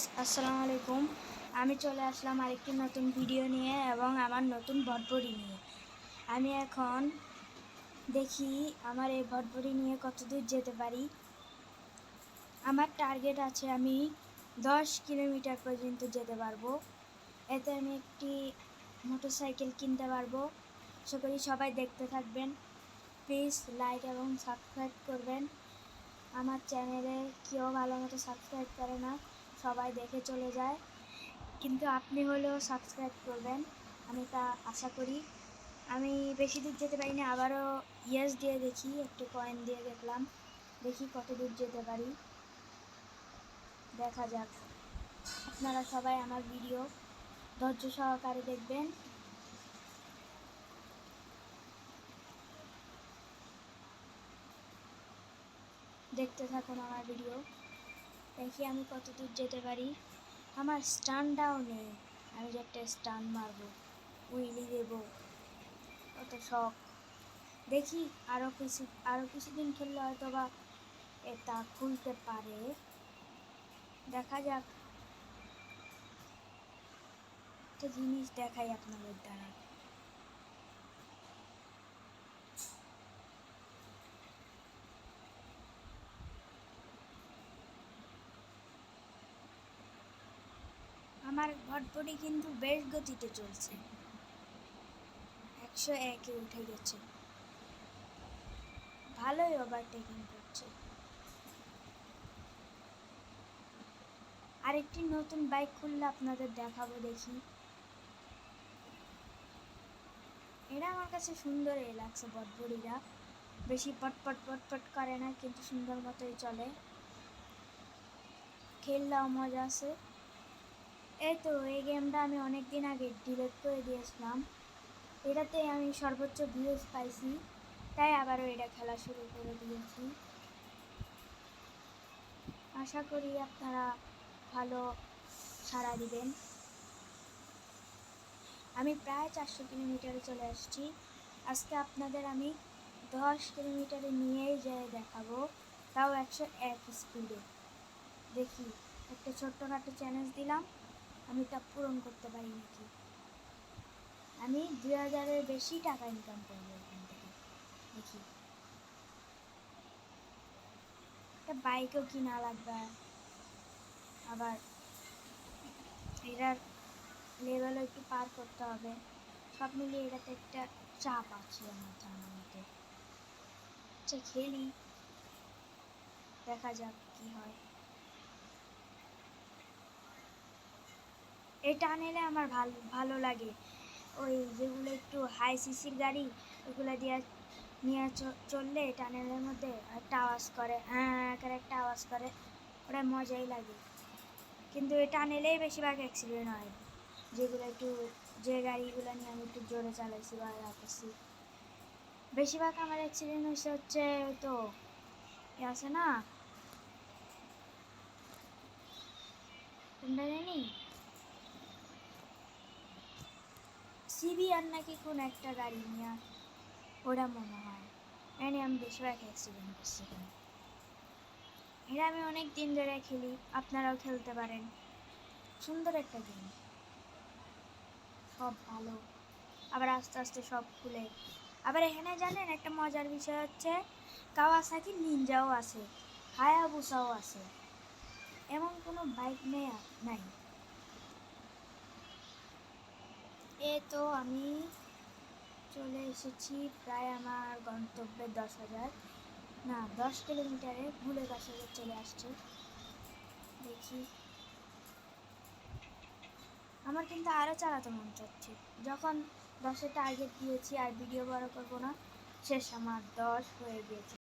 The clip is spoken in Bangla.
আসসালামু আলাইকুম। আমি চলে আসলাম আরেকটি নতুন ভিডিও নিয়ে এবং আমার নতুন ভটভটি নিয়ে। আমি এখন দেখি আমার এই ভটভটি নিয়ে কতদূর যেতে পারি। আমার টার্গেট আছে আমি 10 কিলোমিটার পর্যন্ত যেতে পারবো। এতে আমি একটি মোটরসাইকেল কিনতে পারবো। আশা করি সবাই দেখতে থাকবেন। প্লিজ লাইক এবং সাবস্ক্রাইব করবেন। আমার চ্যানেলে কেউ ভালো মতো সাবস্ক্রাইব করে না, সবাই দেখে চলে যায়, কিন্তু আপনি হলেও সাবস্ক্রাইব করবেন, আমি তা আশা করি। আমি বেশি দূর যেতে পারি না, আবারও ইয়েস দিয়ে দেখি, একটু কয়েন দিয়ে দেখলাম, দেখি কত দূর যেতে পারি, দেখা যাক। আপনারা সবাই আমার ভিডিও ধৈর্য সহকারে দেখবেন। দেখতে থাকুন আমার ভিডিও, দেখি আমি কত দূর যেতে পারি। আমার স্টানটাও নেই, আমি যে একটা স্টান মারবো, উইলি দেবো, কত শখ। দেখি আরও কিছুদিন খেললে হয়তো বা এটা খুলতে পারে, দেখা যাক। একটা জিনিস দেখাই আপনাদের দ্বারা। আমার ভটভটি কিন্তু বেশ গতিতে চলছে, 101-এ উঠে গেছে, ভালোই ওভারটেকিং করছে। আরেকটি নতুন বাইক খুললে আপনাদের দেখাবো, দেখি। এটা আমার কাছে সুন্দরই লাগছে, ভটভটিটা বেশি পটপট পটপট করে না, কিন্তু সুন্দর মতোই চলে, খেললেও মজা আছে। এই তো এই গেমটা আমি অনেক দিন আগে ডিলিট করে দিয়েছিলাম, এটাতে আমি সর্বোচ্চ ভিউজ পাইছি, তাই আবারও এটা খেলা শুরু করে দিয়েছি। আশা করি আপনারা ভালো সাড়া দিবেন। আমি প্রায় 400 কিলোমিটারে চলে আসছি। আজকে আপনাদের আমি 10 কিলোমিটারে নিয়েই যেয়ে দেখাবো, তাও 101 স্পিডে। দেখি, একটা ছোট্টখাটো চ্যালেঞ্জ দিলাম, আমি তা পূরণ করতে পারি নাকি। আমি 2000-এর বেশি টাকা ইনকাম করবো এখান থেকে, দেখি। একটা বাইকও কিনা লাগবে, আবার এটার লেভেলও একটু পার করতে হবে, সব মিলিয়ে এটাতে একটা চাপ আছে আমার জানার মতো। আচ্ছা খেলি, দেখা যাক কি হয়। এই টানেলে আমার ভালো ভালো লাগে, ওই যেগুলো একটু হাই সিসির গাড়ি, ওগুলো দিয়ে নিয়ে চললে টানেলের মধ্যে একটা আওয়াজ করে, হ্যাঁ করে একটা আওয়াজ করে, ওটা মজাই লাগে। কিন্তু এই টানেলেই বেশিরভাগ অ্যাক্সিডেন্ট হয়, যেগুলো একটু, যে গাড়িগুলো নিয়ে আমি একটু জোরে চালাইছি বা রাখছি, বেশিরভাগ আমার অ্যাক্সিডেন্ট হচ্ছে ওই তো আছে না, কোনটা জানি, সিবিআর নাকি কোন একটা গাড়ি নিয়ে, ওটা মনে হয়, এনে আমি বেশিরভাগ অ্যাক্সিডেন্ট করছি এখানে। এটা আমি অনেক দিন ধরে খেলি, আপনারাও খেলতে পারেন, সুন্দর একটা গেম, সব ভালো, আবার আস্তে আস্তে সব খুলে। আবার এখানে জানেন একটা মজার বিষয় হচ্ছে, কাওয়াসাকি নিনজাও আছে, হায়াবুসাও আছে, এমন কোনো বাইক নাই। এ তো আমি চলে এসেছি প্রায় আমার গন্তব্যে, 10,000 না 10 কিলোমিটারে, ভুলে 10,000 চলে আসছে। দেখি, আমার কিন্তু আরও চালাতে মন চাচ্ছে, যখন 10-এ টার্গেট দিয়েছি আর ভিডিও বড় করবো না, শেষ, আমার 10 হয়ে গিয়েছে।